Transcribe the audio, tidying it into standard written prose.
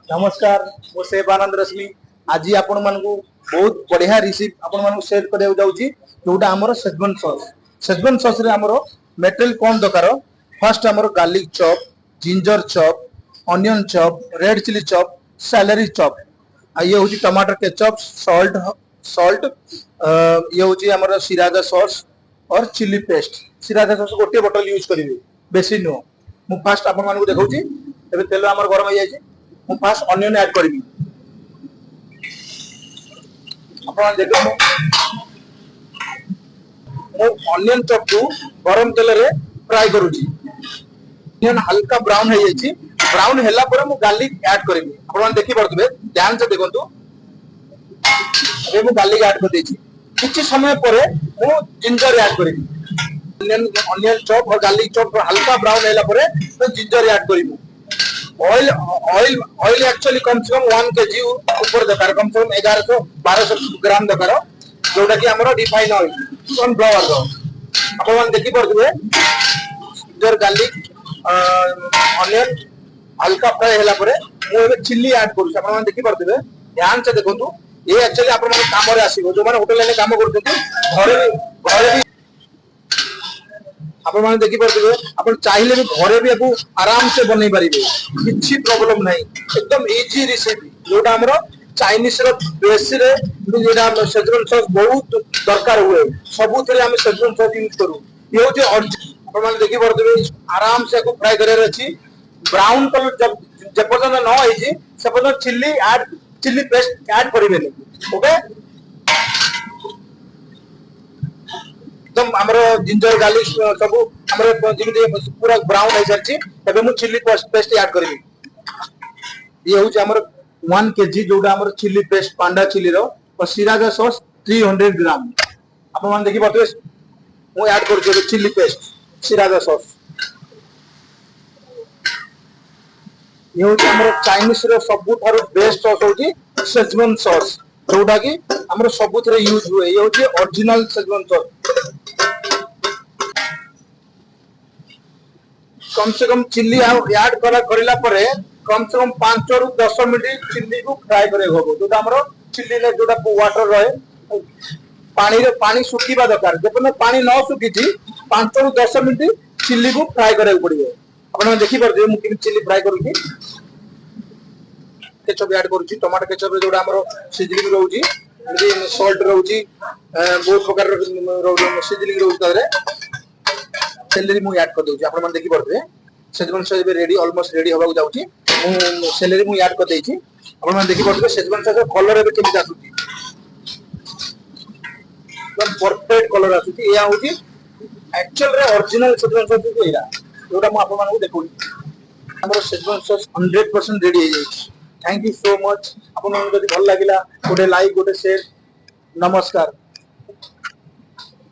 नमस्कार मो सेब आनंद रश्मि आज आपण मानकु बहुत बढ़िया रिसीव आपण मानकु शेयर करिया जाउची जोटा हमर सेजवन सॉस रे हमर मटेरियल कोन दकार फर्स्ट हमर garlic chop ginger chop onion chop red chilli chop celery chop आ ये होची टमाटर केचप सॉल्ट ये होची हमर सिरागा सॉस और चिली पेस्ट सिरागा सॉस गोटे बोतल यूज करिवे बेसी नो मु फास्ट आपण मानकु देखौची एबे तेल हमर गरम हो जायछि मु फास्ट ऑनियन ऐड करिवि आपण देखो मु ऑनियन चॉप को गरम तेल रे फ्राई करूची ऑनियन हल्का ब्राउन हो जायछि ब्राउन हैला पर मु गार्लिक ऐड करिवि आपण देखि परतबे ध्यान से देखंतु ए मु गार्लिक ऐड कर देछि किछि समय परे मु जिंजर ऐड करिवि ऑनियन चॉप और गार्लिक चॉप हल्का ब्राउन हैला परे तो जिंजर ऐड करिवि ऑयल ऑयल ऑयल एक्चुअली कम से कम 1 केजी ऊपर दरकार कम से कम 1100 1200 ग्राम दरकार जोटा कि हमरो रिफाइन ऑयल सनफ्लावर रो आपण देखि परथबे जिंजर गार्लिक ऑनियन हल्का फ्राई हैला परे मु एबे चिल्ली ऐड करू आपण देखि परथबे ध्यान से देखंतु ये एक्चुअली आपण मन काम रे आसीबो जो माने होटल ले काम करथि घरे भी आपण माने देखि परथबे आपण चाहिले भी घरे भी आपको आराम से बनै परिबे किछि प्रॉब्लम नाही एकदम इजी रेसिपी जोटा हमरो चाइनीज रो बेस रे जेटा सेजवान सॉस बहुत दरकार हुए सबुतरे हम सेजवान सॉस यूज करू ये जे आपण माने देखि परथबे आराम से को फ्राई करे अछि ब्राउन कलर जब पर्यंत न होई छी से पर्यंत चिल्ली पेस्ट ऐड करिवे ओके एकदम हमरो जिंजर गार्लिक सब हमरो जिमिति पूरा ब्राउन हो जाछि तबे मु चिल्ली पेस्ट ऐड करबी ये होछि हमरो 1 केजी जोटा हमरो चिल्ली पेस्ट पांडा चिल्ली रो और सिरागा सॉस 300 ग्राम आपण मान देखि परतबे मु ऐड कर छै चिल्ली पेस्ट सिरागा सॉस ये होछि हमरो चाइनीज रो सबु थारो बेस्ट सॉस होछि सेजवान सॉस जोटा कि हमरो सबु थरे यूज हुए ये होछि ओरिजिनल सेजवान सॉस कम से कम चिल्ली ऐड करला परे कम से कम 5 रु 10 मिनिट चिल्ली को फ्राई करे होबो जोटा हमरो चिल्ली ने जोटा वाटर रहे पानी सुखीबा दरकार जब पानी न सुखी थी 5 रु 10 मिनिट चिल्ली को फ्राई करे पड़िबो आपण देखि परदे मु कि चिल्ली फ्राई करूची केचप ऐड करूची टमाटर केचप जोटा हमरो सीजनिंग रहउची यदि सॉल्ट रहउची बहुत प्रकार रहउची सीजनिंग रहउची तरे सेलेरी मु ऐड कर दोची आपण मन देखि परदे Schezwan sauce ready almost ready होबा जाउची मु सेलेरी मु ऐड कर देची आपण मन देखि परदे सेजवान सॉस कलर एबे केमि आसुची एकदम परफेक्ट कलर आसुची या होची एक्चुअल रे ओरिजिनल सेजवान सॉस को एरा जोटा मु आपण मानकु देखौची हमर सेजवान सॉस 100% रेडी हो जाई थैंक यू सो मच आपण मन जदी भल लागिला गोटे लाइक गोटे शेयर नमस्कार।